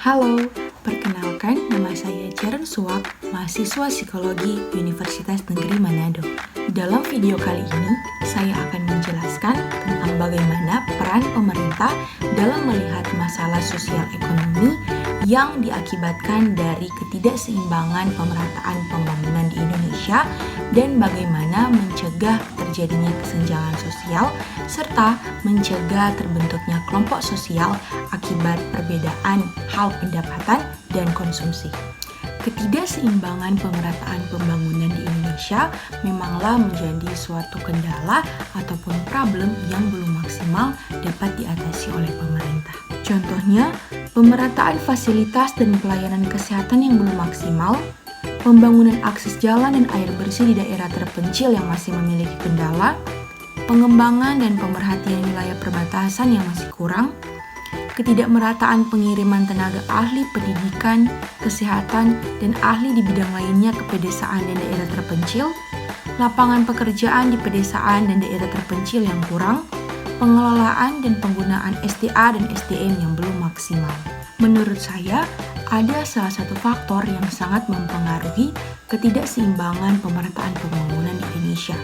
Halo, perkenalkan nama saya Jaren Suwak, mahasiswa psikologi Universitas Negeri Manado. Dalam video kali ini, saya akan menjelaskan tentang bagaimana peran pemerintah dalam melihat masalah sosial ekonomi yang diakibatkan dari ketidakseimbangan pemerataan pembangunan di Indonesia dan bagaimana mencegah terjadinya kesenjangan sosial serta mencegah terbentuknya kelompok sosial akibat perbedaan hal pendapatan dan konsumsi. Ketidakseimbangan pemerataan pembangunan di Indonesia memanglah menjadi suatu kendala ataupun problem yang belum maksimal dapat diatasi oleh pemerintah. Contohnya, pemerataan fasilitas dan pelayanan kesehatan yang belum maksimal, pembangunan akses jalan dan air bersih di daerah terpencil yang masih memiliki kendala, pengembangan dan pemerhatian wilayah perbatasan yang masih kurang, ketidakmerataan pengiriman tenaga ahli pendidikan, kesehatan, dan ahli di bidang lainnya ke pedesaan dan daerah terpencil, lapangan pekerjaan di pedesaan dan daerah terpencil yang kurang, pengelolaan dan penggunaan SDA dan SDM yang belum maksimal. Menurut saya, ada salah satu faktor yang sangat mempengaruhi ketidakseimbangan pemerataan pembangunan di Indonesia,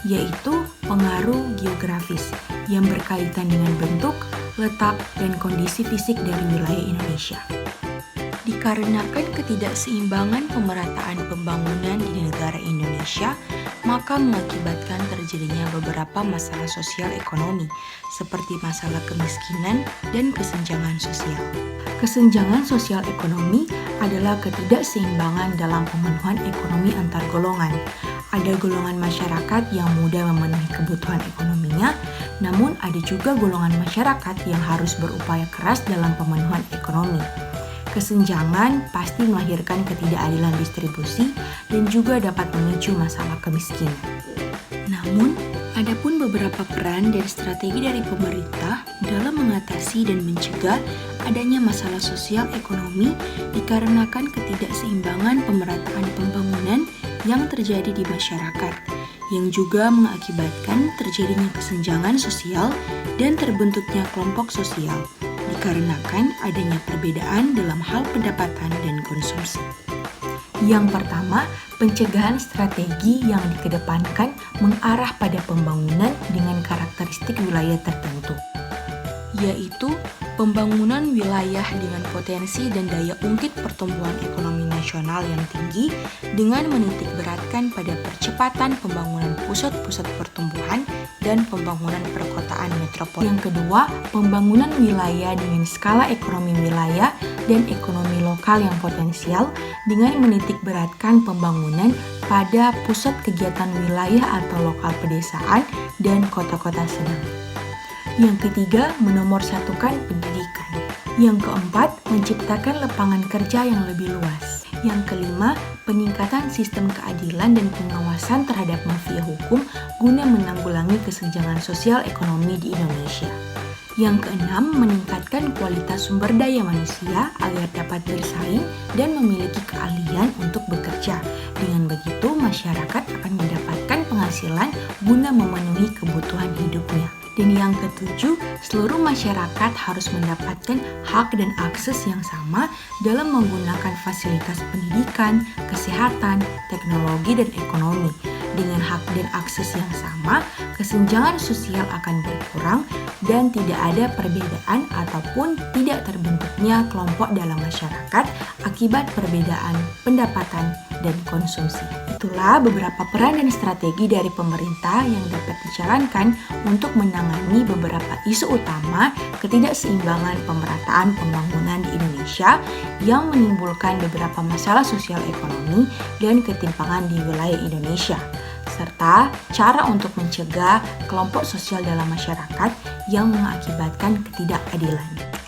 yaitu pengaruh geografis yang berkaitan dengan bentuk, letak, dan kondisi fisik dari wilayah Indonesia. Dikarenakan ketidakseimbangan pemerataan pembangunan di negara Indonesia, maka mengakibatkan terjadinya beberapa masalah sosial ekonomi, seperti masalah kemiskinan dan kesenjangan sosial. Kesenjangan sosial ekonomi adalah ketidakseimbangan dalam pemenuhan ekonomi antar golongan. Ada golongan masyarakat yang mudah memenuhi kebutuhan ekonominya, namun ada juga golongan masyarakat yang harus berupaya keras dalam pemenuhan ekonomi. Kesenjangan pasti melahirkan ketidakadilan distribusi dan juga dapat memicu masalah kemiskinan. Namun, ada pun beberapa peran dan strategi dari pemerintah dalam mengatasi dan mencegah adanya masalah sosial ekonomi dikarenakan ketidakseimbangan pemerataan pembangunan yang terjadi di masyarakat, yang juga mengakibatkan terjadinya kesenjangan sosial dan terbentuknya kelompok sosial dikarenakan adanya perbedaan dalam hal pendapatan dan konsumsi. Yang pertama, pencegahan strategi yang dikedepankan mengarah pada pembangunan dengan karakteristik wilayah tertentu, yaitu pembangunan wilayah dengan potensi dan daya ungkit pertumbuhan ekonomi nasional yang tinggi dengan menitikberatkan pada percepatan pembangunan pusat-pusat pertumbuhan dan pembangunan perkotaan metropol. Yang kedua, pembangunan wilayah dengan skala ekonomi wilayah dan ekonomi lokal yang potensial dengan menitikberatkan pembangunan pada pusat kegiatan wilayah atau lokal pedesaan dan kota-kota sedang. Yang ketiga, menomorsatukan pendidikan. Yang keempat, menciptakan lapangan kerja yang lebih luas. Yang kelima, peningkatan sistem keadilan dan pengawasan terhadap mafia hukum guna menanggulangi kesenjangan sosial ekonomi di Indonesia. Yang keenam, meningkatkan kualitas sumber daya manusia agar dapat bersaing dan memiliki keahlian untuk bekerja. Dengan begitu, masyarakat akan mendapatkan penghasilan guna memenuhi kebutuhan hidupnya. Dan yang ketujuh, seluruh masyarakat harus mendapatkan hak dan akses yang sama dalam menggunakan fasilitas pendidikan, kesehatan, teknologi, dan ekonomi. Dengan hak dan akses yang sama, kesenjangan sosial akan berkurang dan tidak ada perbedaan ataupun tidak terbentuknya kelompok dalam masyarakat akibat perbedaan pendapatan dan konsumsi. Itulah beberapa peran dan strategi dari pemerintah yang dapat dijalankan untuk menangani beberapa isu utama ketidakseimbangan pemerataan pembangunan di Indonesia yang menimbulkan beberapa masalah sosial ekonomi dan ketimpangan di wilayah Indonesia, serta cara untuk mencegah kelompok sosial dalam masyarakat yang mengakibatkan ketidakadilan.